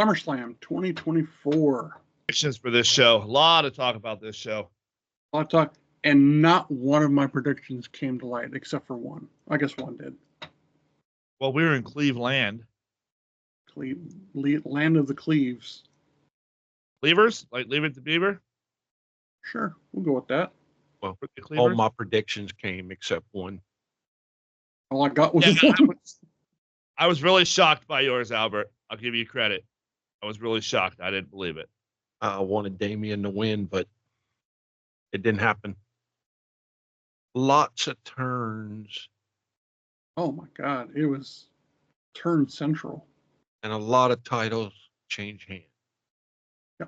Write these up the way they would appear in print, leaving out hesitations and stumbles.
SummerSlam 2024. Predictions for this show. A lot of talk about this show. A lot of talk, and not one of my predictions came to light except for one. I guess one did. Well, we were in Cleveland. Land of the Cleaves. Cleavers? Like Leave It to Beaver? Sure, we'll go with that. Well, all my predictions came except one. All I got was one. I was really shocked by yours, Albert. I'll give you credit. I was really shocked. I didn't believe it. I wanted Damien to win, but it didn't happen. Lots of turns. Oh my God, it was turn central. And a lot of titles change hands.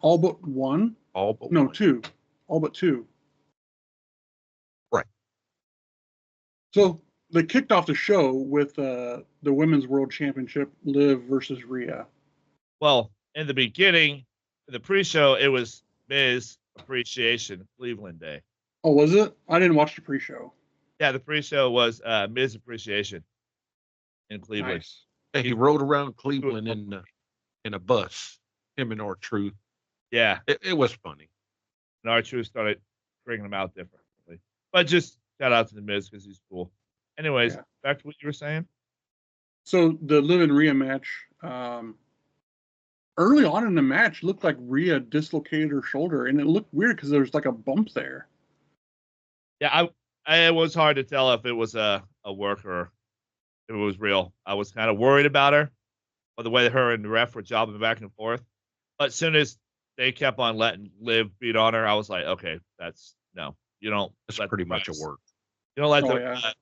All but one? All but one. Two. All but two. Right. So they kicked off the show with the Women's World Championship, Liv versus Rhea. Well, in the beginning, the pre-show, it was Miz Appreciation Cleveland Day. Oh, was it? I didn't watch the pre-show. Yeah, the pre-show was Miz Appreciation in Cleveland. Nice. Hey, he rode around Cleveland in a bus, him and R-Truth. Yeah. It was funny. And R-Truth started bringing them out differently. But just shout out to the Miz because he's cool. Anyways, back to what you were saying. So the Liv and Rhea match, early on in the match, looked like Rhea dislocated her shoulder, and it looked weird because there was like a bump there. Yeah, it was hard to tell if it was a work or if it was real. I was kind of worried about her, or the way her and the ref were jobbing back and forth. But as soon as they kept on letting Liv beat on her, I was like, okay, you don't. It's pretty much a work. You don't let the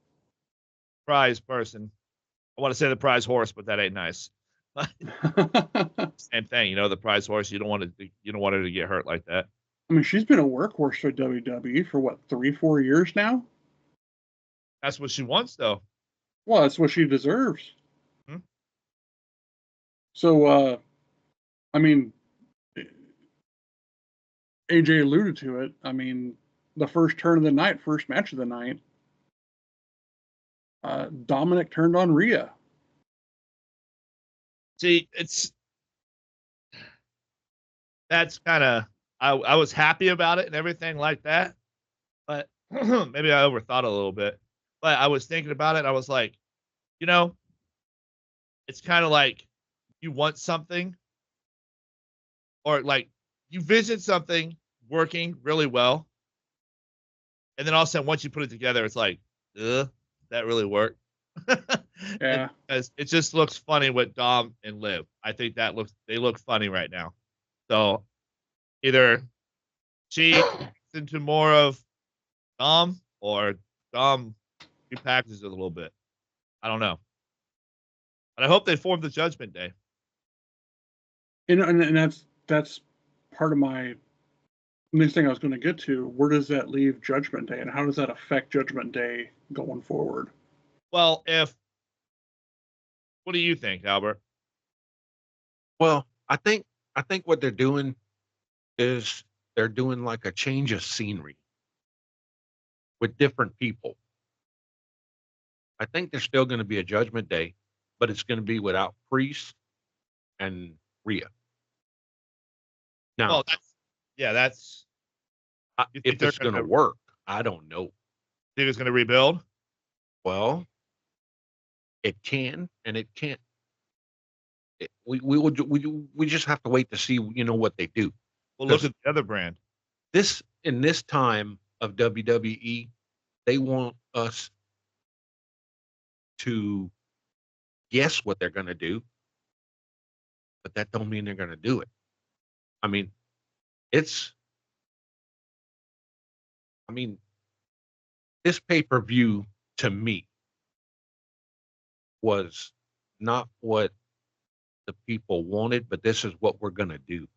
prize person. I want to say the prize horse, but that ain't nice. Same thing, the prize horse. You don't want her to get hurt like that. I mean, she's been a workhorse for WWE for what, 3-4 years now? That's what she wants, though. Well, that's what she deserves. Hmm? So, I mean, AJ alluded to it. I mean, the first turn of the night, first match of the night, Dominic turned on Rhea. See, that's kind of, I was happy about it and everything like that, but maybe I overthought it a little bit. But I was thinking about it. I was like, it's kind of like you want something, or like you vision something working really well, and then all of a sudden, once you put it together, it's like, that really worked. Yeah, it just looks funny with Dom and Liv. I think they look funny right now. So either she gets into more of Dom, or Dom repackages it a little bit. I don't know. But I hope they form the Judgment Day. And that's part of my next thing I was going to get to. Where does that leave Judgment Day, and how does that affect Judgment Day going forward? Well, what do you think, Albert? Well, I think what they're doing is they're doing like a change of scenery with different people. I think there's still going to be a Judgment Day, but it's going to be without Priest and Rhea. Now, that's if it's going to work, I don't know. Think it's going to rebuild? Well, it can and it can't. We just have to wait to see, what they do. Well, look at the other brand. In this time of WWE, they want us to guess what they're going to do, but that don't mean they're going to do it. I mean, this pay-per-view to me was not what the people wanted, but this is what we're going to do.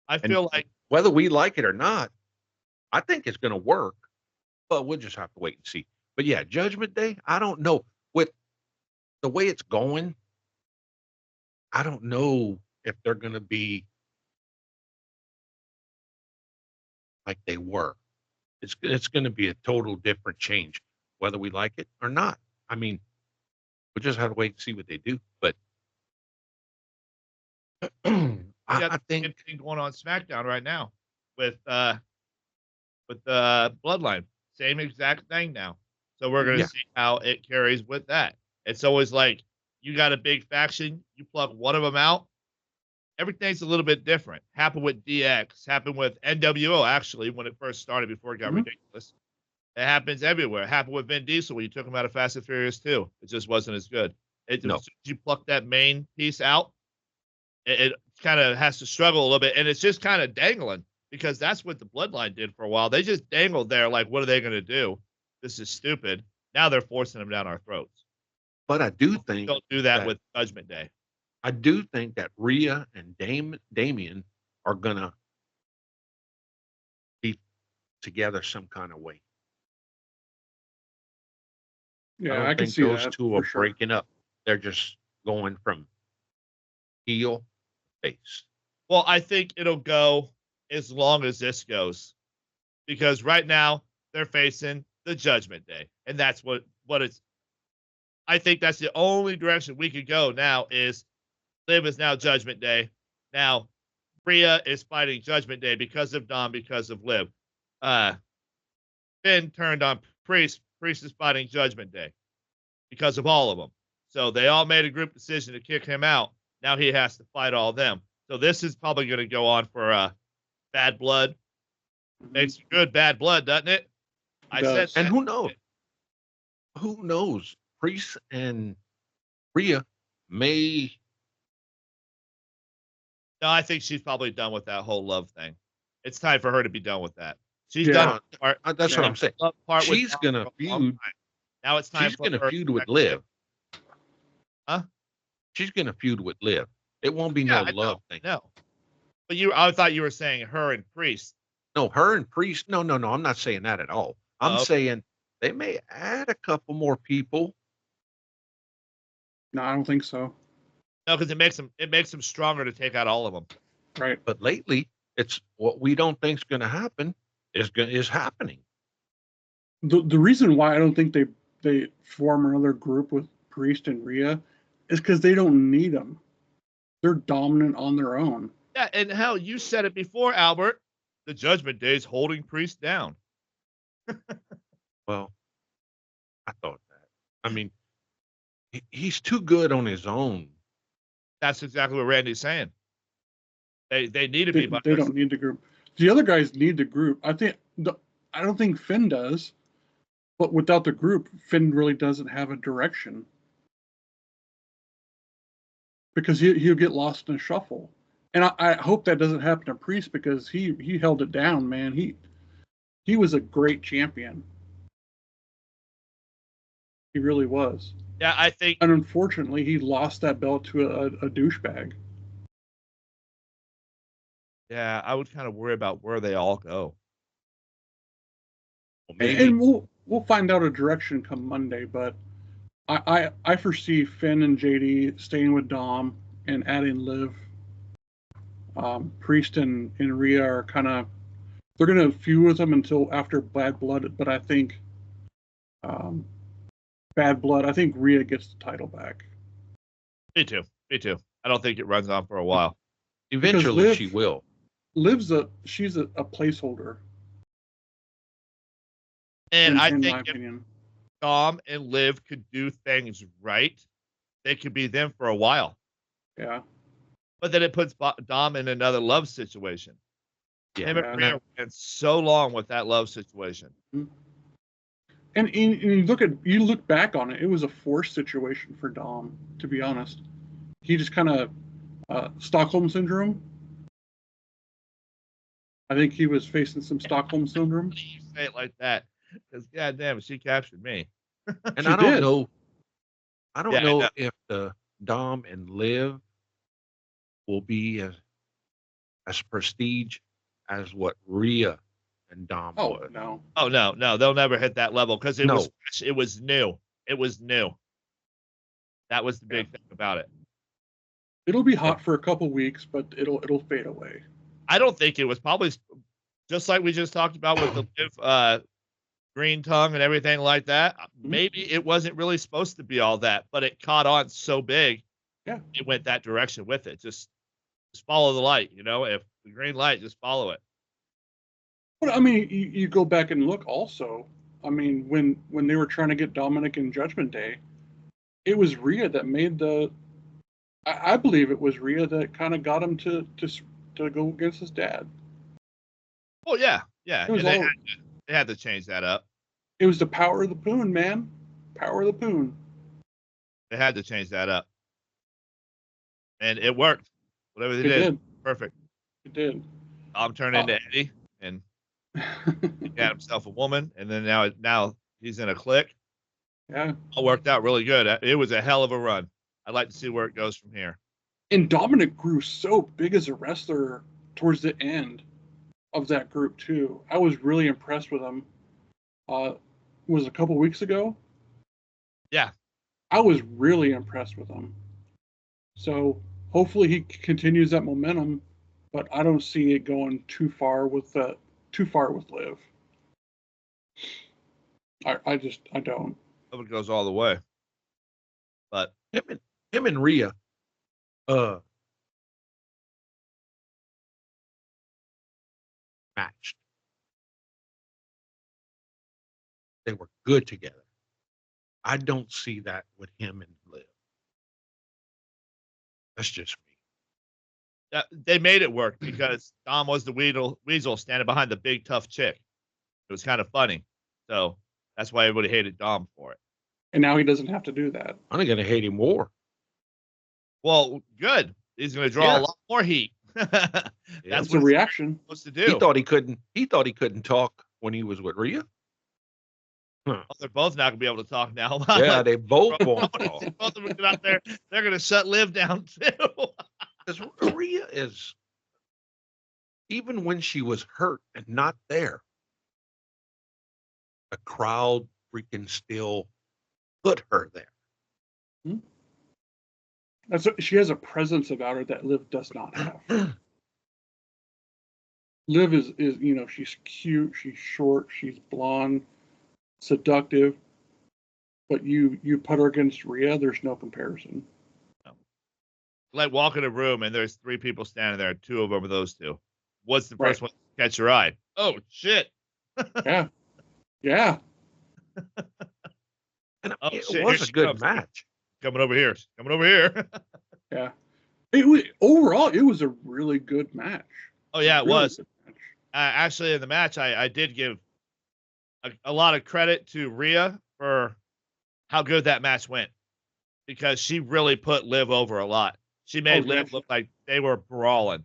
I feel like whether we like it or not, I think it's going to work, but we'll just have to wait and see. But yeah, Judgment Day, I don't know. With the way it's going, I don't know if they're going to be like they were. It's going to be a total different change, whether we like it or not. I mean, we'll just have to wait and see what they do. But I I think same thing going on SmackDown right now with Bloodline. Same exact thing now. So we're gonna Yeah. see how it carries with that. It's always like you got a big faction, you pluck one of them out, everything's a little bit different. Happened with DX, happened with NWO actually when it first started before it got ridiculous. It happens everywhere. It happened with Vin Diesel when you took him out of Fast and Furious 2. It just wasn't as good. No. As soon as you pluck that main piece out, it kind of has to struggle a little bit, and it's just kind of dangling because that's what the Bloodline did for a while. They just dangled there, like, what are they going to do? This is stupid. Now they're forcing them down our throats. But I do think Don't do that with Judgment Day. I do think that Rhea and Damien are gonna be together some kind of way. Yeah, I don't I can think see those that two for are sure. breaking up. They're just going from heel to face. Well, I think it'll go as long as this goes, because right now they're facing the Judgment Day, and that's what it's. I think that's the only direction we could go now. Is Liv is now Judgment Day. Now Rhea is fighting Judgment Day because of Dom, because of Liv. Finn turned on Priest. Priest is fighting Judgment Day because of all of them. So they all made a group decision to kick him out. Now he has to fight all of them. So this is probably going to go on for Bad Blood. Makes good Bad Blood, doesn't it? I said, And who knows? Who knows? Priest and Rhea may. No, I think she's probably done with that whole love thing. It's time for her to be done with that. She's Yeah. done. Part, That's what I'm saying. part with She's Dom gonna for a long feud. time. Now it's time She's for gonna her feud to with actually- Liv. Huh? She's gonna feud with Liv. It won't be no I love know, thing. No. But I thought you were saying her and Priest. No, her and Priest. No. I'm not saying that at all. I'm saying they may add a couple more people. No, I don't think so. No, because it makes them stronger to take out all of them. Right. But lately, it's what we don't think is going to happen is happening. The reason why I don't think they form another group with Priest and Rhea is because they don't need them. They're dominant on their own. Yeah, and hell, you said it before, Albert. The Judgment Day is holding Priest down. Well, I thought that. I mean, he's too good on his own. That's exactly what Randy's saying. They need to They, be. they don't need the group. The other guys need the group. I don't think Finn does, but without the group, Finn really doesn't have a direction because he'll get lost in a shuffle. And I hope that doesn't happen to Priest because he held it down, man. He was a great champion. He really was. Yeah, I think. And unfortunately, he lost that belt to a douchebag. Yeah, I would kind of worry about where they all go. Well, maybe. And we'll find out a direction come Monday, but I foresee Finn and JD staying with Dom and adding Liv. Priest and Rhea are kind of they're going to feud with them until after Bad Blood, but I think Bad Blood. I think Rhea gets the title back. Me too. I don't think it runs on for a while. Eventually, she will. She's a placeholder. And I in my think if opinion. Dom and Liv could do things right, they could be them for a while. Yeah. But then it puts Dom in another love situation. Yeah. Him and Rhea went so long with that love situation. And you look back on it, it was a forced situation for Dom, to be honest. He just kind of Stockholm syndrome. I think he was facing some Stockholm syndrome. You say it like that, because goddamn, she captured me. And She I don't did. know. I don't Yeah, know if the Dom and Liv will be as prestige as what Rhea and Dom was. No. Oh no, they'll never hit that level because it was new. It was new. That was the big thing about it. It'll be hot for a couple weeks, but it'll fade away. I don't think it was probably just like we just talked about with the Liv, green tongue and everything like that. Maybe it wasn't really supposed to be all that, but it caught on so big. Yeah. It went that direction with it. Just Just follow the light. If the green light, just follow it. But I mean, you go back and look also. I mean, when they were trying to get Dominic in Judgment Day, it was Rhea that made the. I believe it was Rhea that kind of got him to go against his dad. Oh yeah. It was And all. they had to change that up. It was the power of the Poon, man. Power of the Poon. They had to change that up, and it worked. Whatever they It did. perfect. It did. Dom turned into Eddie, and he got himself a woman, and then now he's in a clique. Yeah. All worked out really good. It was a hell of a run. I'd like to see where it goes from here. And Dominic grew so big as a wrestler towards the end of that group too. I was really impressed with him. Was a couple weeks ago. Yeah. I was really impressed with him. So hopefully he continues that momentum, but I don't see it going too far with Liv. I don't. Hope it goes all the way. But him and Rhea, matched. They were good together. I don't see that with him and Liv. That's just me. They made it work because Dom was the weasel standing behind the big tough chick. It was kind of funny, so that's why everybody hated Dom for it. And now he doesn't have to do that. I'm gonna hate him more. Well, good. He's going to draw a lot more heat. That's the reaction. Supposed to do. He thought he couldn't talk when he was with Rhea. Well, they're both not going to be able to talk now. Yeah, they both won't talk. Both of them get out there. They're going to shut Liv down too. Because Rhea is, even when she was hurt and not there, the crowd freaking still put her there. She has a presence about her that Liv does not have. Liv is she's cute, she's short, she's blonde, seductive, but you put her against Rhea, there's no comparison. No. Like walk in a room and there's 3 people standing there, 2 of them are those 2. What's the first one to catch your eye? Oh shit! Yeah. And it was a good match. Coming over here. Yeah. Overall, it was a really good match. Oh yeah, it was. Actually, in the match, I did give a lot of credit to Rhea for how good that match went, because she really put Liv over a lot. She made Liv look like they were brawling,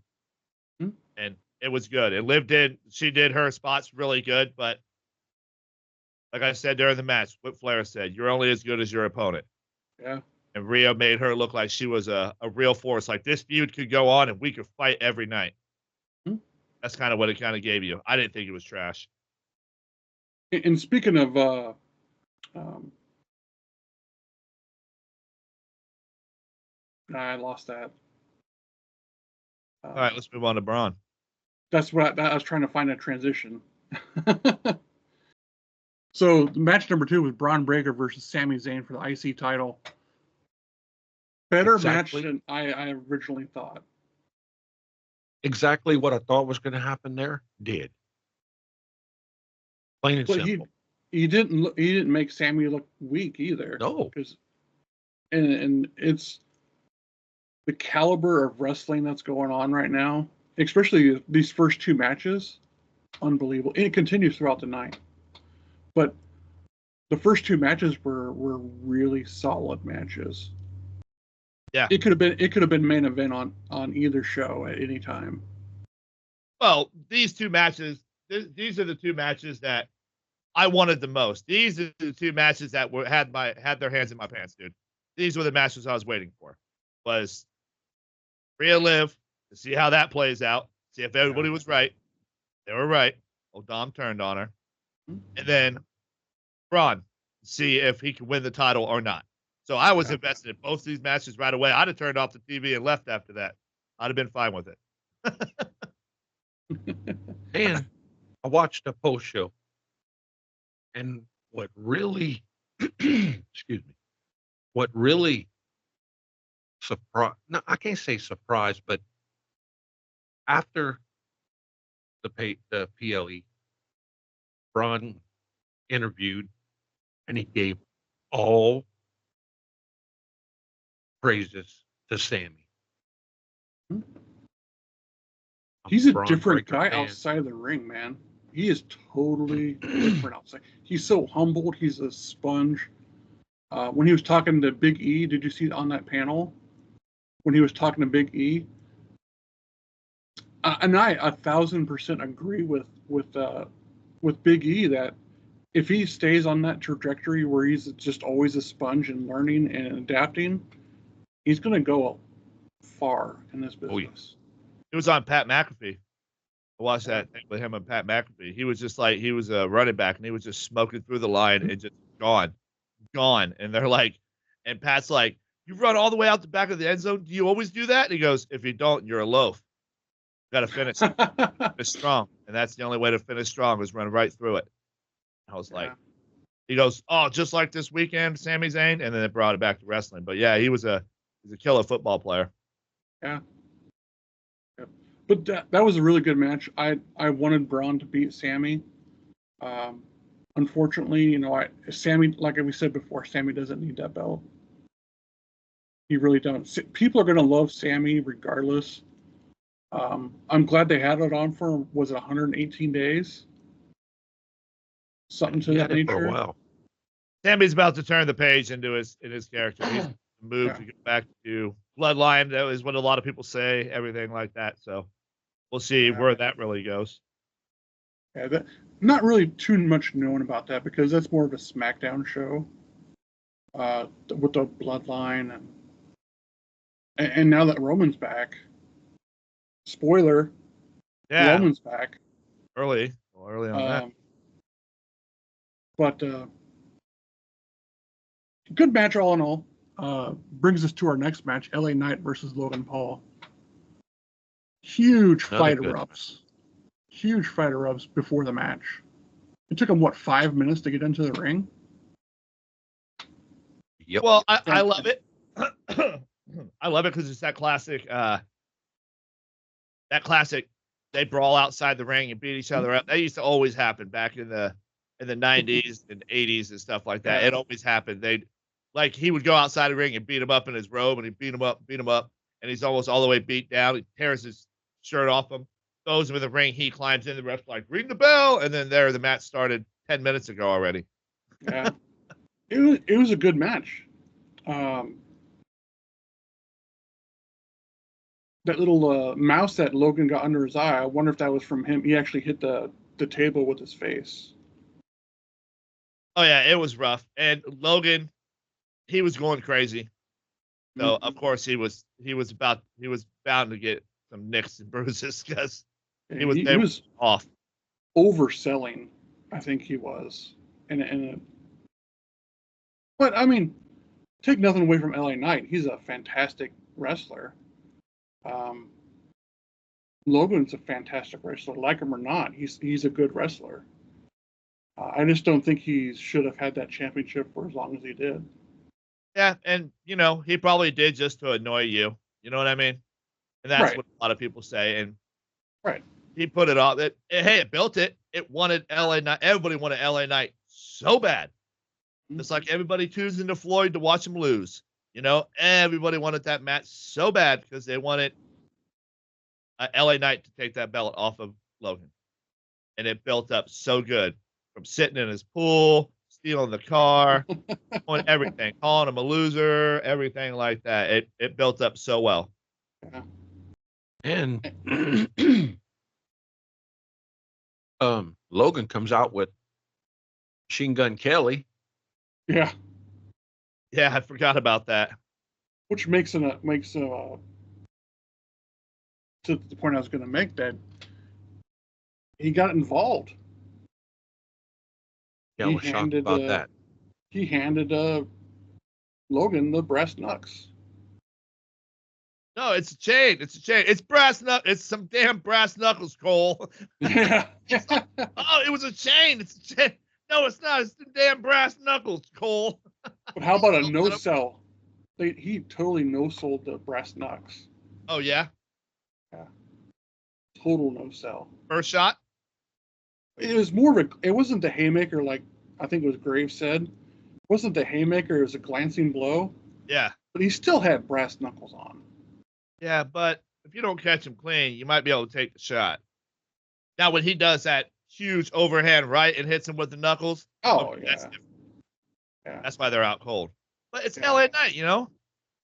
and it was good. And Liv did her spots really good, but like I said during the match, what Flair said, you're only as good as your opponent. Yeah. And Rhea made her look like she was a real force. Like this feud could go on and we could fight every night. That's kind of what it kind of gave you. I didn't think it was trash. And speaking of I lost that. All right, let's move on to Braun. That's what I was trying to find a transition. So match number 2 was Braun Breaker versus Sami Zayn for the IC title. Better match than I originally thought. Exactly what I thought was going to happen there did. Plain and simple. He didn't make Sami look weak either. No. And it's the caliber of wrestling that's going on right now, especially these first 2 matches, unbelievable. And it continues throughout the night. But the first 2 matches were really solid matches. Yeah. It could have been main event on either show at any time. Well, these 2 matches, these are the 2 matches that I wanted the most. These are the 2 matches that had their hands in my pants, dude. These were the matches I was waiting for. Was Rhea Liv to see how that plays out, see if everybody was right. They were right. Well, Dom turned on her. And then Braun, see if he can win the title or not. So I was invested in both these matches right away. I'd have turned off the TV and left after that. I'd have been fine with it. And I watched the post show. And what really, excuse me, what really surprised, no, I can't say surprised, but after the PLE, Braun interviewed, and he gave all praises to Sammy. He's a Braun different Breaker guy fan. outside of the ring, man. He is totally different outside. He's so humbled. He's a sponge. When he was talking to Big E, did you see it on that panel? When he was talking to Big E, and I 1,000% agree with Big E that if he stays on that trajectory where he's just always a sponge and learning and adapting, he's going to go far in this business. Oh, yes. He was on Pat McAfee. I watched that thing with him and Pat McAfee. He was just like, he was a running back and he was just smoking through the line and just gone. And they're like, and Pat's like, you run all the way out the back of the end zone. Do you always do that? And he goes, if you don't, you're a loaf. You got to finish strong. And that's the only way to finish strong is run right through it. I was like, he goes, oh, just like this weekend, Sami Zayn. And then it brought it back to wrestling. But yeah, he's a killer football player. Yeah. But that was a really good match. I wanted Braun to beat Sammy. Unfortunately, Sammy, like we said before, Sammy doesn't need that belt. He really don't. People are going to love Sammy regardless. I'm glad they had it on for, was it 118 days? Something to that nature. For a while. Sammy's about to turn the page in his character. He's moved to get back to Bloodline. That is what a lot of people say, everything like that. So we'll see where that really goes. Yeah, not really too much known about that because that's more of a SmackDown show with the Bloodline and now that Roman's back. Spoiler. Yeah. Roman's back. Early on that. But good match all in all. Brings us to our next match, LA Knight versus Logan Paul. Huge fight erupts. Huge fight erupts before the match. It took him, 5 minutes to get into the ring? Yep. Well, I love it. I love it because it's that classic, they brawl outside the ring and beat each other up. That used to always happen back in the 90s and 80s and stuff like that. It always happened. He would go outside the ring and beat him up in his robe, and he'd beat him up, and he's almost all the way beat down. He tears his shirt off him, throws him in the ring. He climbs in. The ref's like, ring the bell, and then the match started 10 minutes ago already. Yeah, it was a good match. That little mouse that Logan got under his eye, I wonder if that was from him. He actually hit the table with his face. Oh yeah, it was rough. And Logan, he was going crazy. So of course he was bound to get some nicks and bruises because he was off. Overselling, I think he was. But I mean, take nothing away from LA Knight. He's a fantastic wrestler. Logan's a fantastic wrestler. Like him or not, he's a good wrestler. I just don't think he should have had that championship for as long as he did. Yeah, and he probably did just to annoy you. You know what I mean? And that's what a lot of people say. And he put it on. It built it. It wanted LA Knight. Everybody wanted LA Knight so bad. It's like everybody tunes into Floyd to watch him lose. Everybody wanted that match so bad because they wanted LA Knight to take that belt off of Logan. And it built up so good from sitting in his pool, stealing the car, doing everything, calling him a loser, everything like that. It built up so well. Yeah. And Logan comes out with Machine Gun Kelly. Yeah. Yeah, I forgot about that. Which makes to the point I was going to make, that he got involved. Yeah, I was shocked about that. He handed Logan the brass knucks. No, it's a chain. It's brass knuckles. It's some damn brass knuckles, Cole. Yeah. Oh, it was a chain. It's a chain. No, it's not. It's the damn brass knuckles, Cole. But how about a no-sell? He totally no-sold the brass knucks. Oh, yeah? Yeah. Total no sell. First shot. It was more of a. It wasn't the haymaker like I think it was Graves said. It wasn't the haymaker. It was a glancing blow. Yeah. But he still had brass knuckles on. Yeah, but if you don't catch him clean, you might be able to take the shot. Now, when he does that huge overhand right and hits him with the knuckles, Oh okay, yeah. Yeah. That's why they're out cold. But it's Yeah. LA Knight, you know?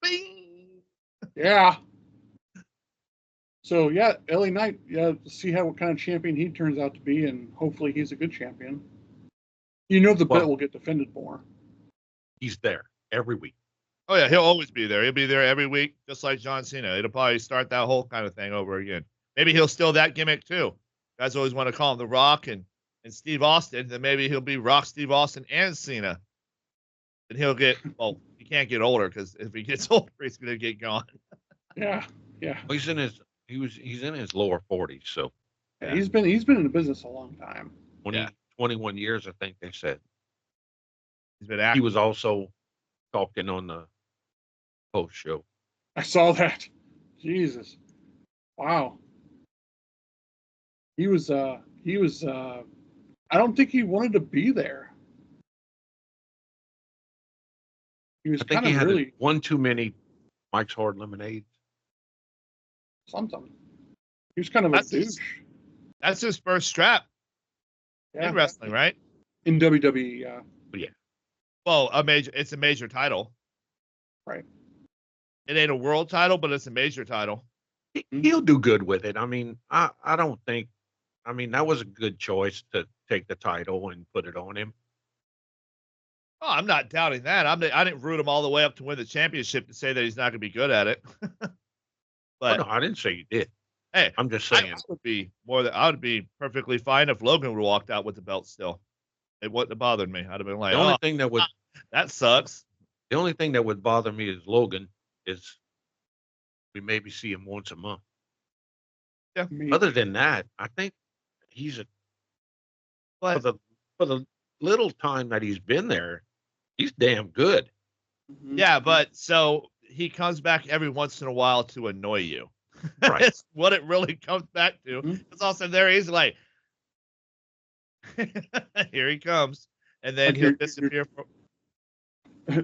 Bing! Yeah. So yeah, LA Knight, yeah, see what kind of champion he turns out to be, and hopefully he's a good champion. You know the belt will get defended more. He's there every week. Oh, yeah, he'll always be there. He'll be there every week, just like John Cena. It'll probably start that whole kind of thing over again. Maybe he'll steal that gimmick, too. Guys always want to call him The Rock and Steve Austin. Then maybe he'll be Rock, Steve Austin, and Cena. And he'll get, well, he can't get older because if he gets older, he's going to get gone. Yeah. Well, he's in his lower 40s, so. Yeah. He's been in the business a long time. 21 years, I think they said. He's been acting. He was also talking on the post show. I saw that. Jesus. Wow. He was I don't think he wanted to be there. He was I think kind he of had really one too many Mike's Hard Lemonades. Something. He was kind of a douche. That's his first strap in wrestling, right? In WWE, yeah. Yeah. Well, it's a major title. Right. It ain't a world title, but it's a major title. He'll do good with it. I mean, I don't think. I mean, that was a good choice to take the title and put it on him. Oh, I'm not doubting that. I didn't root him all the way up to win the championship to say that he's not going to be good at it. But no, I didn't say you did. Hey, I'm just saying. I would be perfectly fine if Logan would have walked out with the belt still. It wouldn't have bothered me. I'd have been like, the only thing that sucks. The only thing that would bother me is Logan is we maybe see him once a month. Yeah. Other than that, I think he's for the little time that he's been there, he's damn good. Yeah, but so he comes back every once in a while to annoy you. Right. That's what it really comes back to. It's also there he's like, here he comes, and then he'll disappear.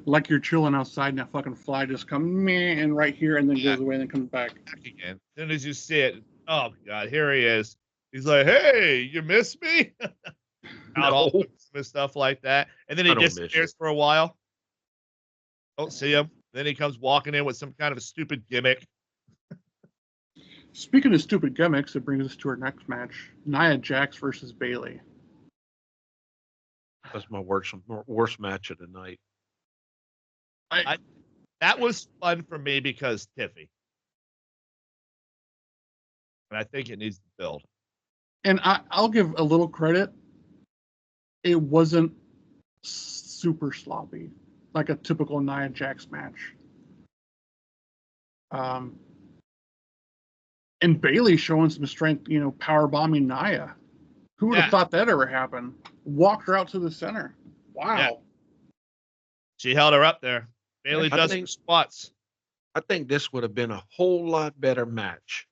Like you're chilling outside and that fucking fly just comes and right here and then goes away and then comes back again. As soon as you see it, oh my God, here he is. He's like, hey, you miss me? Out all stuff like that. And then he disappears for a while. Don't see him. Then he comes walking in with some kind of a stupid gimmick. Speaking of stupid gimmicks, it brings us to our next match. Nia Jax versus Bayley. That's my worst match of the night. That was fun for me because Tiffy. And I think it needs to build. And I'll give a little credit. It wasn't super sloppy, like a typical Nia Jax match. And Bayley showing some strength, power bombing Nia. Who would have thought that ever happened? Walked her out to the center. Wow. Yeah. She held her up there. Bayley does her squats. I think this would have been a whole lot better match.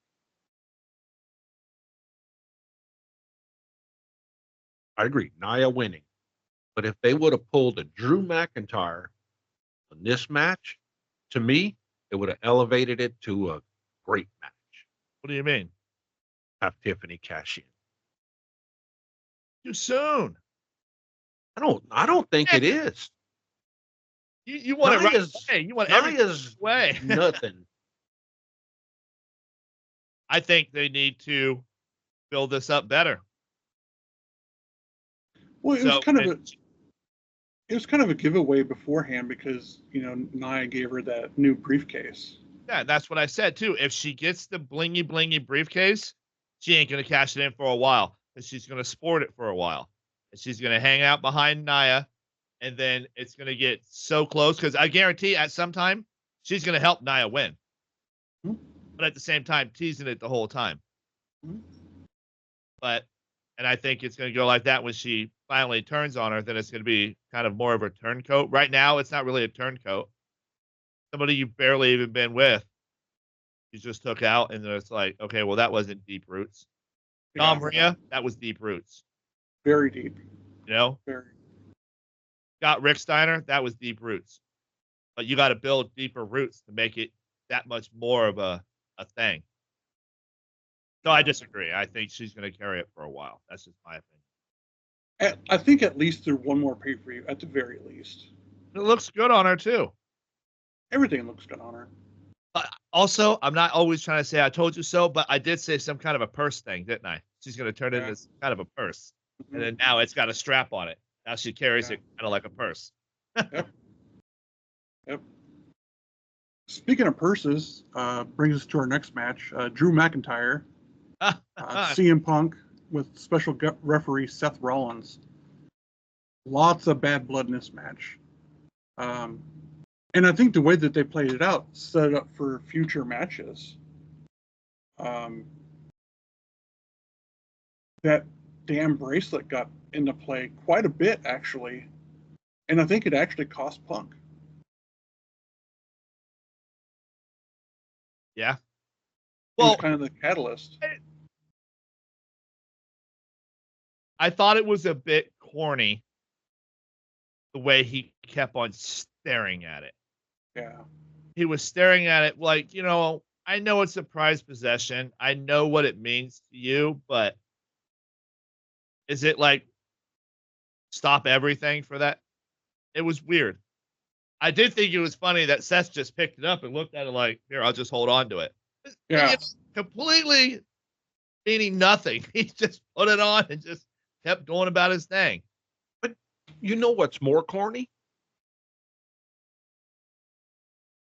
I agree, Nia winning. But if they would have pulled a Drew McIntyre in this match, to me, it would have elevated it to a great match. What do you mean? Have Tiffany cash in. Too soon. I don't think it is. You want it right away. You want everything way. Nothing. I think they need to build this up better. Well, it was kind of a giveaway beforehand because Nia gave her that new briefcase. Yeah, that's what I said too. If she gets the blingy blingy briefcase, she ain't gonna cash it in for a while, and she's gonna sport it for a while, and she's gonna hang out behind Nia, and then it's gonna get so close because I guarantee at some time she's gonna help Nia win, but at the same time teasing it the whole time. And I think it's going to go like that when she finally turns on her. Then it's going to be kind of more of a turncoat. Right now, it's not really a turncoat. Somebody you've barely even been with. you just took out, and it's like, okay, well, that wasn't deep roots. Yeah, Dom Rhea, that was deep roots. very deep. You know, Very. got Rick Steiner, that was deep roots. But you got to build deeper roots to make it that much more of a thing. So I disagree. I think she's going to carry it for a while. That's just my opinion. I think at least through one more pay-per-view, at the very least. It looks good on her too. Everything looks good on her. Also, I'm not always trying to say I told you so, but I did say some kind of a purse thing, didn't I? She's going to turn it into kind of a purse. Mm-hmm. And then now it's got a strap on it. Now she carries it kind of like a purse. Yep. Yep. Speaking of purses, brings us to our next match. Drew McIntyre, CM Punk with special referee Seth Rollins. Lots of bad blood in this match. And I think the way that they played it out set it up for future matches. That damn bracelet got into play quite a bit, actually. And I think it actually cost Punk. Yeah. Well, it was kind of the catalyst. I thought it was a bit corny the way he kept on staring at it. Yeah. He was staring at it like, you know, I know it's a prized possession. I know what it means to you, but is it like stop everything for that? It was weird. I did think it was funny that Seth just picked it up and looked at it like, here, I'll just hold on to it. Yeah. It's completely meaning nothing. He just put it on and just kept going about his thing. But you know what's more corny?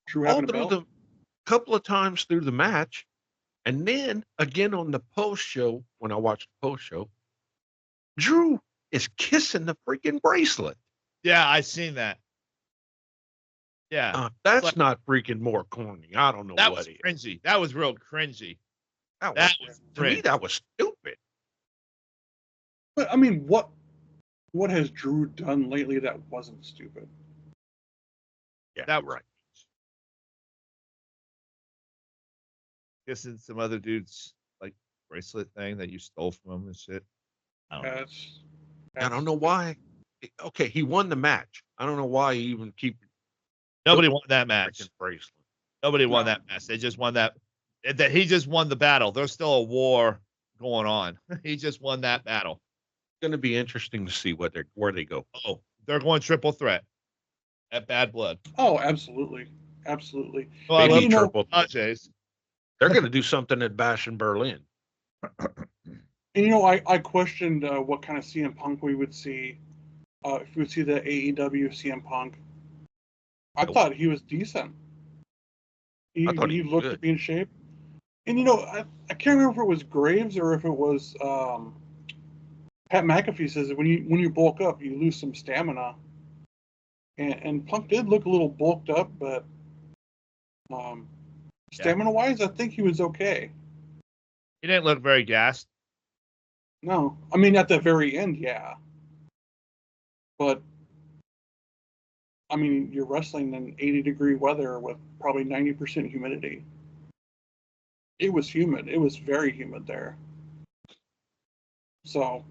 Drew All having a through belt? the couple of times through the match, and then again on the post show, when I watched the post show, Drew is kissing the freaking bracelet. Yeah, I seen that. Yeah. That's like, not freaking more corny. I don't know that what was it is. cringy. That was real cringy. That was to cringe. me, that was stupid. But I mean, what has Drew done lately that wasn't stupid? Yeah, that right. Kissing some other dude's like bracelet thing that you stole from him and shit. I don't know why. Okay, he won the match. I don't know why he even keep. Nobody won that match. Bracelet. Nobody won that match. They just won that. That he just won the battle. There's still a war going on. He just won that battle. It's going to be interesting to see where they go. Oh, they're going triple threat at Bad Blood. Oh, absolutely, absolutely. Well, Maybe triple. They're going to do something at Bash in Berlin. And you know, I questioned what kind of CM Punk we would see if we would see the AEW CM Punk. I thought he was decent. He looked to be in shape. And you know, I can't remember if it was Graves or if it was Pat McAfee says that when you bulk up, you lose some stamina. And Punk did look a little bulked up, but stamina wise, I think he was okay. He didn't look very gassed. No, I mean at the very end, yeah. But I mean, you're wrestling in 80-degree weather with probably 90% humidity. It was humid. It was very humid there. So,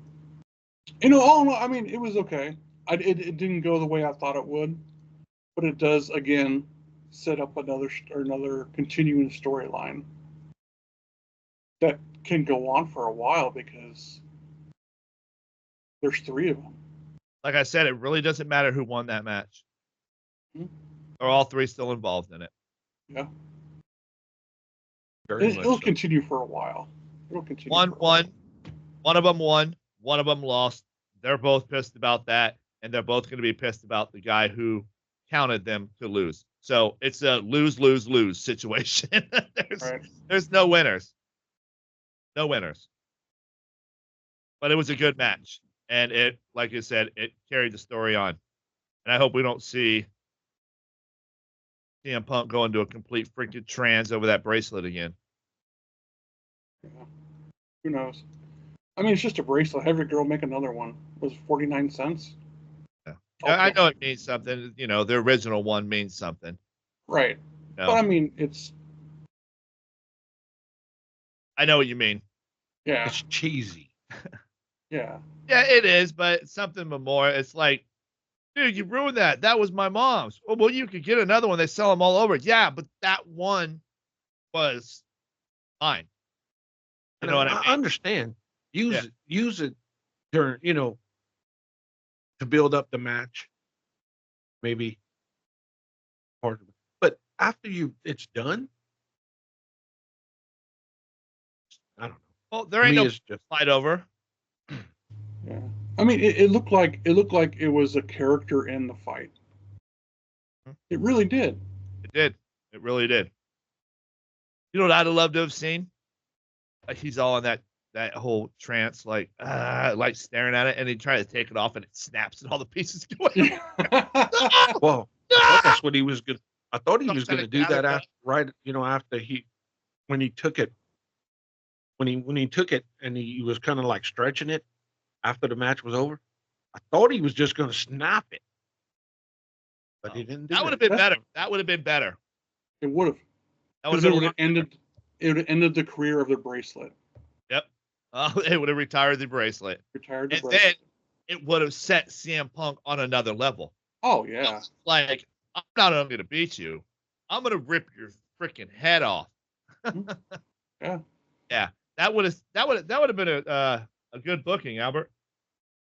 you know, all in all, I mean, it was okay. It didn't go the way I thought it would, but it does again set up another continuing storyline that can go on for a while because there's 3 of them. Like I said, it really doesn't matter who won that match. Mm-hmm. They're all 3 still involved in it. Yeah. It'll continue for a while. It'll continue. One of them won. One of them lost. They're both pissed about that, and they're both going to be pissed about the guy who counted them to lose. So it's a lose situation. There's no winners. No winners. But it was a good match. And it, like you said, it carried the story on. And I hope we don't see CM Punk go into a complete freaking trance over that bracelet again. Yeah. Who knows? I mean, it's just a bracelet. Have your girl make another one. It was 49 cents. Yeah. I know it means something. You know, the original one means something. Right. No. But I mean, it's I know what you mean. Yeah, It's cheesy. yeah, Yeah, it is, but it's something more. It's like, dude, you ruined that. That was my mom's. Oh, well, you could get another one. They sell them all over. Yeah, but that one was mine. You And know what I I mean? understand. Yeah. Use it during, to build up the match. Maybe part of it. But after it's done, I don't know. Well, there To ain't me, no it's just fight over. yeah. I mean, it looked like it was a character in the fight. It really did. It did. It really did. You know what I'd have loved to have seen? Like he's all in that whole trance, like staring at it, and he tries to take it off, and it snaps, and all the pieces go in. well. I thought that's what he was going. I thought he was Trying going to to do gather that it after, right? After when he took it, when he took it, and he was kind of like stretching it after the match was over. I thought he was just going to snap it, but he didn't do That would have that. been better. That would have been better. It would have. That would Because have it been would have ended. It would have ended the career of the bracelet. Yep. It would have retired the bracelet. Retired the And bracelet. then it would have set CM Punk on another level. Oh yeah. Like, I'm not only going to beat you, I'm going to rip your freaking head off. Yeah. Yeah. That would have been a good booking, Albert.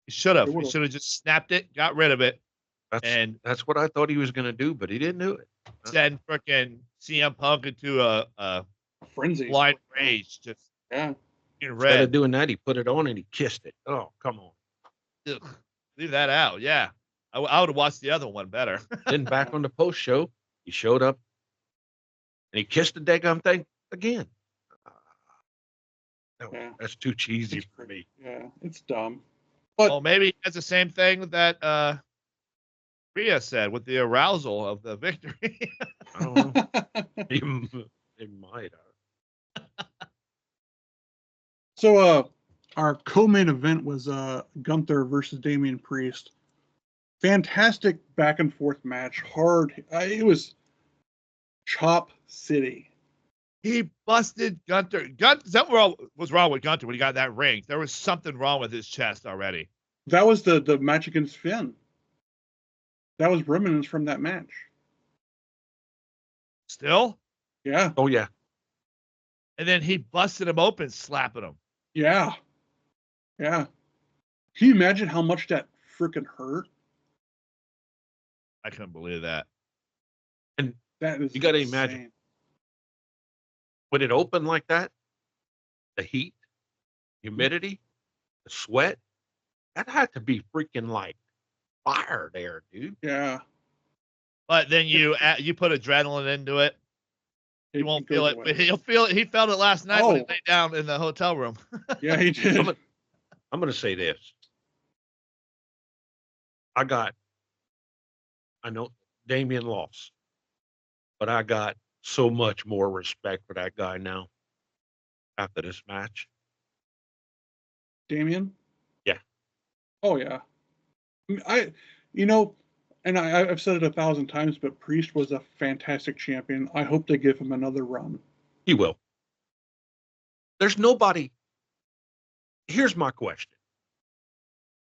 He should have. It He would've. should have just snapped it, got rid of it, and That's what I thought he was going to do, but he didn't do it. send freaking CM Punk into a A frenzy. blind rage, just Yeah. in Instead red. of doing that, he put it on and he kissed it. Oh, come on. Ugh. Leave that out. Yeah. I would have watched the other one better. Then back on the post show, he showed up and he kissed the daggum thing again. Yeah. That's too cheesy It's for me. Yeah, it's dumb. But Well, maybe it's the same thing that Rhea said with the arousal of the victory. I don't know. He might have. so our co-main event was Gunther versus Damian Priest. Fantastic back and forth match. Hard. It was Chop City. He busted Gunther. Something was wrong with Gunther when he got that ring. There was something wrong with his chest already. That was the match against Finn. That was remnants from that match. Still? Yeah. Oh, yeah. And then he busted him open, slapping him. Yeah. Yeah. Can you imagine how much that freaking hurt? I couldn't believe that. And That is you got to insane. imagine when it opened like that, the heat, humidity, the sweat, that had to be freaking like fire there, dude. Yeah. But then you put adrenaline into it. You won't feel it, but he'll feel it. He felt it last night when he lay down in the hotel room. Yeah, he did. I'm going to say this. I know Damian lost, but I got so much more respect for that guy now after this match. Damian? Yeah. Oh, yeah. I've said it 1,000 times, but Priest was a fantastic champion. I hope they give him another run. He will. There's nobody. Here's my question.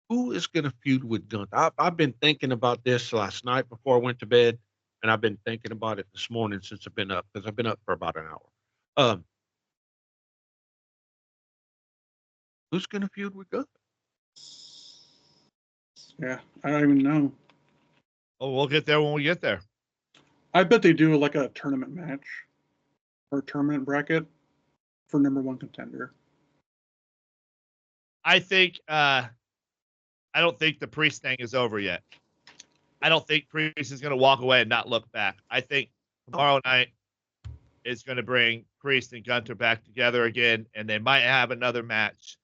Who is going to feud with Gunther? I've been thinking about this last night before I went to bed, and I've been thinking about it this morning since I've been up, because I've been up for about an hour. Who's going to feud with Gunther? Yeah, I don't even know. Oh, we'll get there when we get there. I bet they do like a tournament match or a tournament bracket for number one contender. I think I don't think the Priest thing is over yet. I don't think Priest is going to walk away and not look back. I think tomorrow night is going to bring Priest and Gunther back together again, and they might have another match.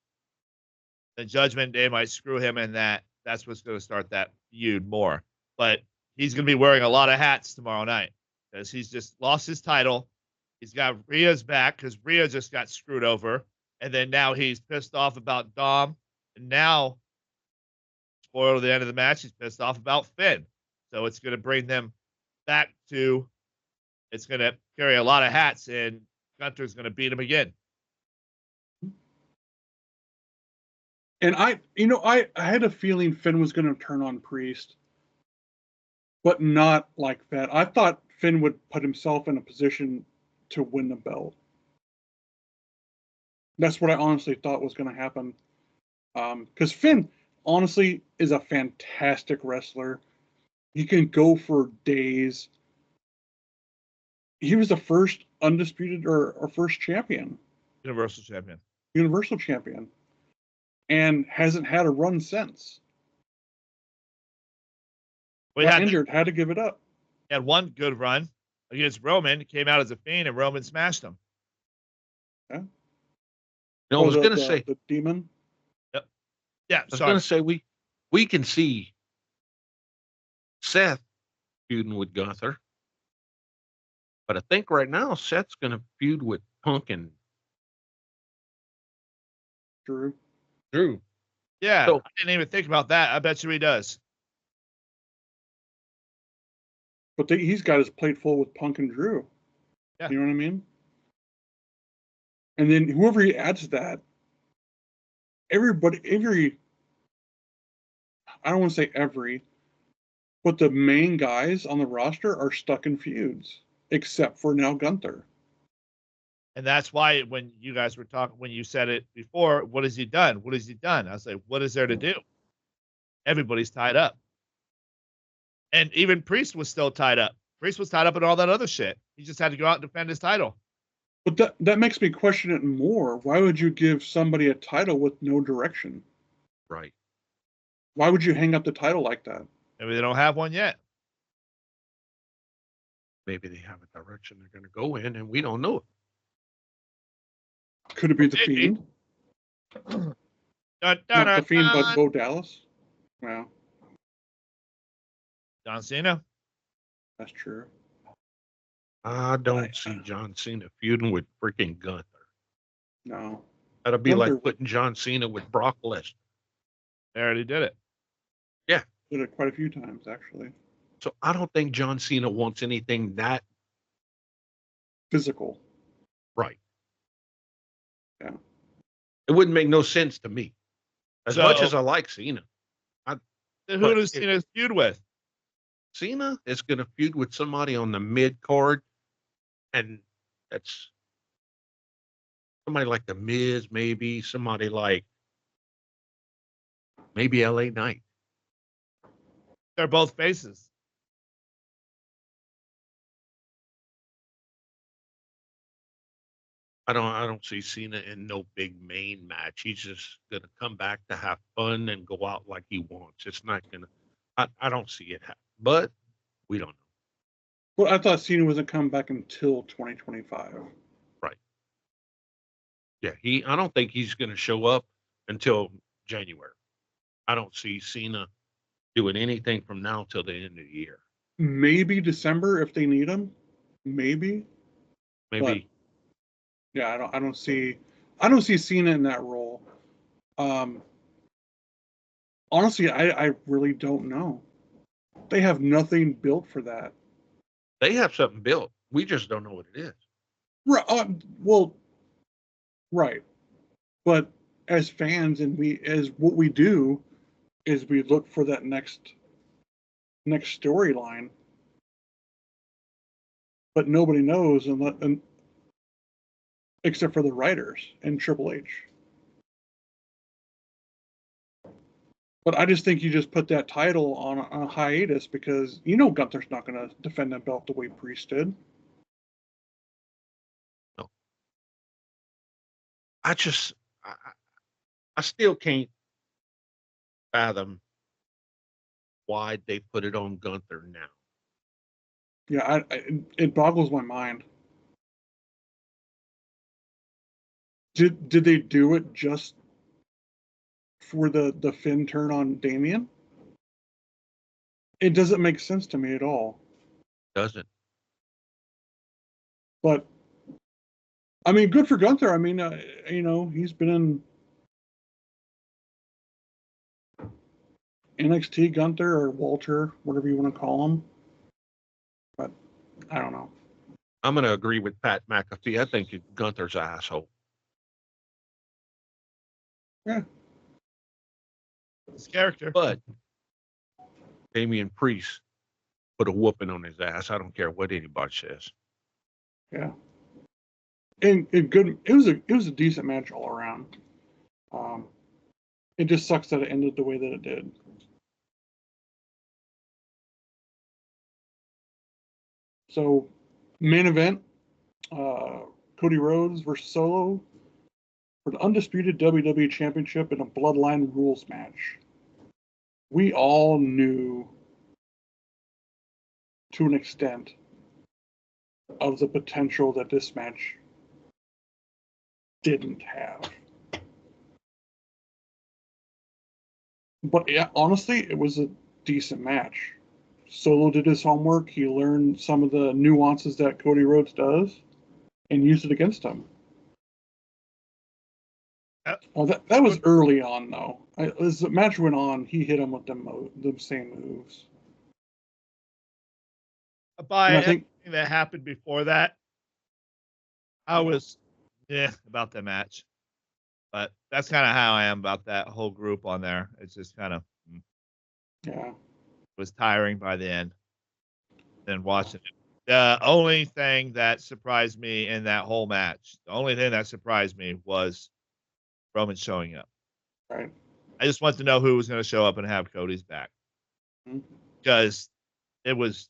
The Judgment Day might screw him in that. That's what's going to start that feud more. But he's going to be wearing a lot of hats tomorrow night because he's just lost his title. He's got Rhea's back because Rhea just got screwed over. And then now he's pissed off about Dom. And now, spoiler at the end of the match, he's pissed off about Finn. So it's going to bring them back to, it's going to carry a lot of hats, and Gunther's going to beat him again. And I had a feeling Finn was going to turn on Priest, but not like that. I thought Finn would put himself in a position to win the belt. That's what I honestly thought was going to happen. Because Finn, honestly, is a fantastic wrestler. He can go for days. He was the first undisputed or first champion, Universal champion. Universal champion, and hasn't had a run since. We Got had injured, had to give it up. had one good run against Roman. Came out as a Fiend, and Roman smashed him. Yeah. No, I was going to say the demon. Yeah, I was going to say we can see Seth feuding with Gunther, but I think right now Seth's going to feud with Punk and Drew. Yeah, So- I didn't even think about that. I bet you he does. But he's got his plate full with Punk and Drew. Yeah. You know what I mean? And then whoever he adds to that, I don't want to say every, but the main guys on the roster are stuck in feuds, except for now Gunther. And that's why when you guys were talking, when you said it before, what has he done? What has he done? I was like, what is there to do? Everybody's tied up. And even Priest was still tied up. Priest was tied up in all that other shit. He just had to go out and defend his title. But that makes me question it more. Why would you give somebody a title with no direction? right. Why would you hang up the title like that? Maybe they don't have one yet. Maybe they have a direction they're going to go in, and we don't know it. Could it be the Maybe. Fiend? Dun, Not dun, the Fiend, but dun. Bo Dallas? Well, John Cena. that's true. I don't see John Cena feuding with freaking Gunther. No. That'll be Gunther- like putting John Cena with Brock Lesnar. They already did it. Did it quite a few times, actually. So I don't think John Cena wants anything that Physical. right. Yeah. It wouldn't make no sense to me. As much So- as I like Cena, Who But does if- Cena feud with? Cena is going to feud with somebody on the mid card, and that's somebody like the Miz, maybe somebody like maybe LA Knight. They're both faces. I don't see Cena in no big main match. He's just going to come back to have fun and go out like he wants. It's not going to. I don't see it happen, but we don't know. Well, I thought Cena wasn't coming back until 2025. Yeah, I don't think he's going to show up until January. I don't see Cena doing anything from now till the end of the year. Maybe December if they need him. Maybe. Maybe Yeah, I don't see Cena in that role. Honestly, I really don't know. They have nothing built for that. they have something built. We just don't know what it is. Right. Well, right. But as fans, and what we do is we look for that next storyline. But nobody knows, and except for the writers and Triple H. But I just think you just put that title on a hiatus because Gunther's not going to defend that belt the way Priest did. I still can't fathom why they put it on Gunther now. Yeah, it boggles my mind. Did they do it just for the Finn turn on Damian? It doesn't make sense to me at all. Doesn't. But I mean, good for Gunther. I mean, he's been in NXT Gunther or Walter, whatever you want to call him. But I don't know. I'm going to agree with Pat McAfee. I think Gunther's an asshole. Yeah. His character. But Damian Priest put a whooping on his ass. I don't care what anybody says. Yeah. And good. It was a decent match all around. It just sucks that it ended the way that it did. So, main event, Cody Rhodes versus Solo for the undisputed WWE Championship in a Bloodline Rules match. We all knew, to an extent, of the potential that this match didn't have. But yeah, honestly, it was a decent match. Solo did his homework. He learned some of the nuances that Cody Rhodes does and used it against him. Oh, that was early on, though. As the match went on, he hit him with the same moves. By I think everything that happened before that, I was about the match. But that's kind of how I am about that whole group on there. It's just kind of was tiring by the end. Then watching it. The only thing that surprised me in that whole match, the only thing that surprised me was Roman showing up. Right. I just wanted to know who was going to show up and have Cody's back. Because it was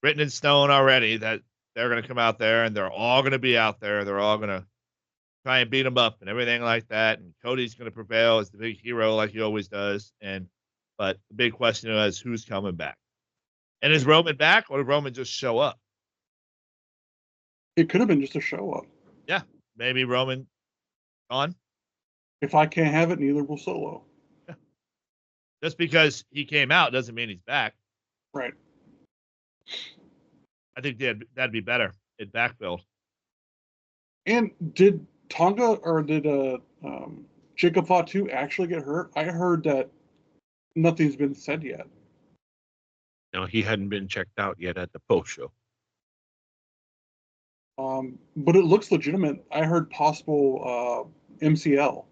written in stone already that they're going to come out there and they're all going to be out there. They're all going to try and beat him up and everything like that. And Cody's going to prevail as the big hero like he always does. But the big question is who's coming back? And is Roman back or did Roman just show up? It could have been just a show up. Yeah. Maybe Roman gone. If I can't have it, neither will Solo. Yeah. Just because he came out doesn't mean he's back. Right. I think that'd be better. It'd backbuild. And did Tonga or did Jacob Fatu actually get hurt? I heard that nothing's been said yet. No, he hadn't been checked out yet at the post show. But it looks legitimate. I heard possible MCL.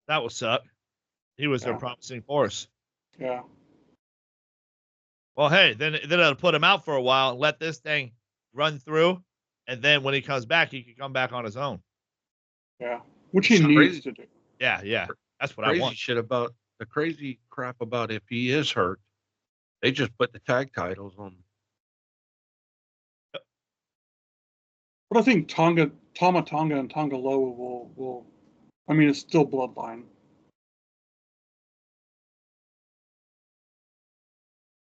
That will suck. He was their promising force. Yeah. Well, hey, then it'll put him out for a while and let this thing run through, and then when he comes back, he can come back on his own. Yeah, which he needs to do. Yeah, that's what I want. The crazy crap about if he is hurt, they just put the tag titles on. But I think Tama Tonga and Tonga Loa will. I mean, it's still Bloodline.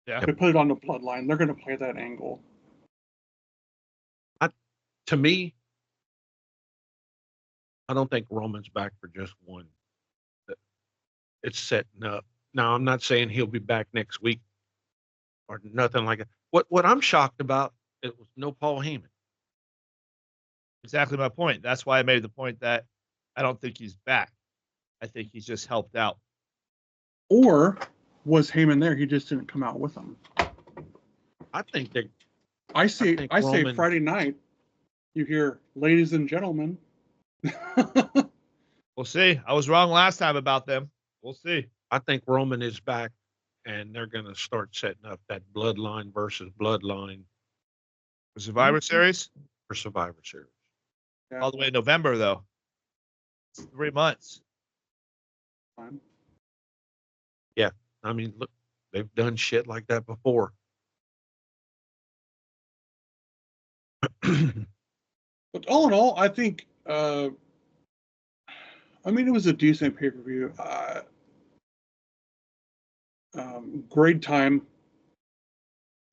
Yeah. They put it on the Bloodline. They're going to play that angle. To me, I don't think Roman's back for just one. It's setting up. Now, I'm not saying he'll be back next week or nothing like that. What I'm shocked about, it was no Paul Heyman. Exactly my point. That's why I made the point that I don't think he's back. I think he's just helped out. Or was Heyman there? He just didn't come out with them. I think that. I say Friday night. You hear, ladies and gentlemen. We'll see. I was wrong last time about them. We'll see. I think Roman is back, and they're going to start setting up that Bloodline versus Bloodline. For Survivor Series? For Survivor Series. Yeah. All the way in November, though. It's 3 months. Fine. Yeah. I mean, look, they've done shit like that before. But all in all, I think, it was a decent pay-per-view. Grade time,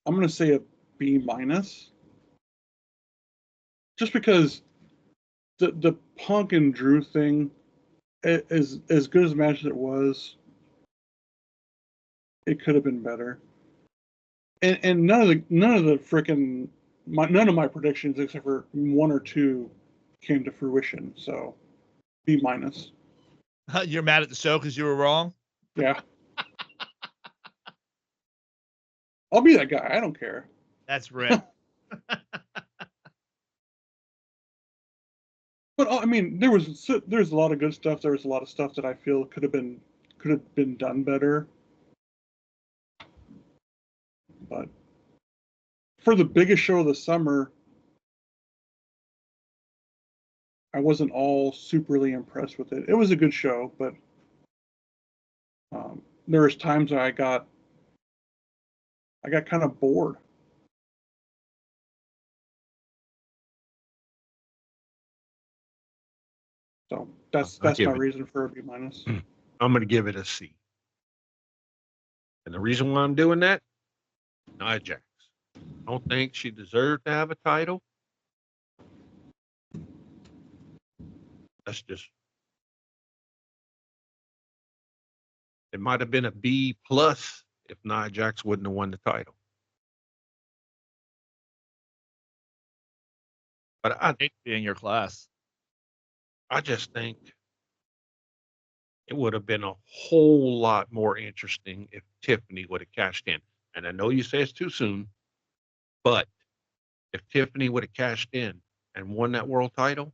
I'm going to say a B-. Just because the Punk and Drew thing, as good as a match as it was, it could have been better. And none of the freaking none of my predictions except for one or two came to fruition. So B-. You're mad at the show because you were wrong? Yeah. I'll be that guy. I don't care. That's rip. But I mean, there's a lot of good stuff. There was a lot of stuff that I feel could have been done better. But for the biggest show of the summer, I wasn't all superly impressed with it. It was a good show, but there was times that I got kind of bored. So that's my reason for a B-. I'm going to give it a C. And the reason why I'm doing that, Nia Jax. I don't think she deserved to have a title. That's just. It might have been a B+ if Nia Jax wouldn't have won the title. But I hate to be in your class. I just think it would have been a whole lot more interesting if Tiffany would have cashed in. And I know you say it's too soon, but if Tiffany would have cashed in and won that world title,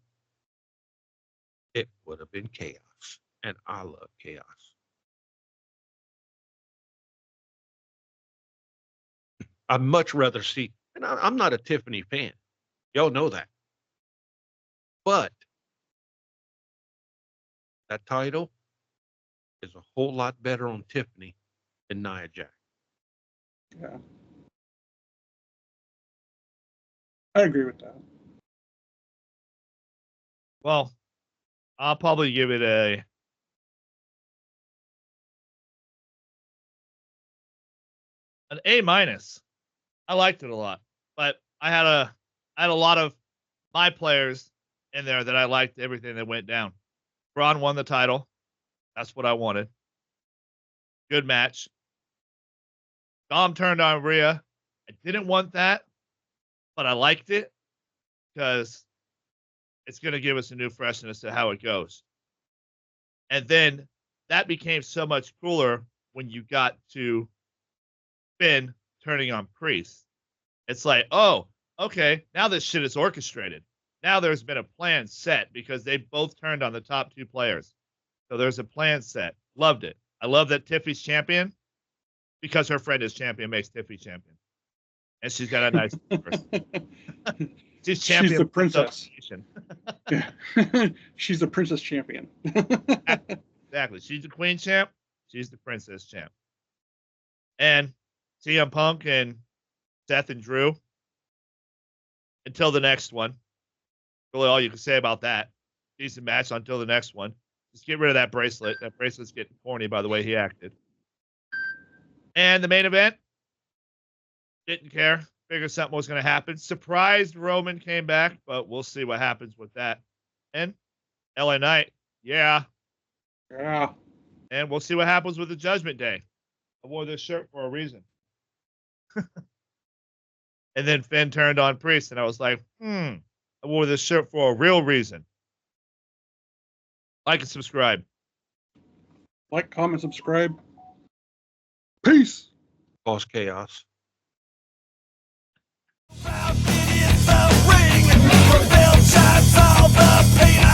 it would have been chaos. And I love chaos. I'd much rather see, and I'm not a Tiffany fan. Y'all know that. But that title is a whole lot better on Tiffany than Nia Jax. Yeah. I agree with that. Well, I'll probably give it an A-. I liked it a lot, but I had a lot of my players in there that I liked everything that went down. Braun won the title. That's what I wanted. Good match. Dom turned on Rhea. I didn't want that, but I liked it because it's going to give us a new freshness to how it goes. And then that became so much cooler when you got to Finn turning on Priest. It's like, oh, okay, now this shit is orchestrated. Now there's been a plan set because they both turned on the top two players. So there's a plan set. Loved it. I love that Tiffany's champion because her friend is champion makes Tiffany champion. And she's got a nice She's champion. She's the princess. She's the princess champion. Exactly. She's the queen champ. She's the princess champ. And CM Punk and Seth and Drew. Until the next one. Really all you can say about that. Decent match until the next one. Just get rid of that bracelet. That bracelet's getting corny by the way he acted. And the main event. Didn't care. Figured something was going to happen. Surprised Roman came back, but we'll see what happens with that. And LA Knight. Yeah. Yeah. And we'll see what happens with the Judgment Day. I wore this shirt for a reason. And then Finn turned on Priest, and I was like, I wore this shirt for a real reason. Like and subscribe. Like, comment, subscribe. Peace. Boss Chaos. Found in the ring, propelled shots, all the pain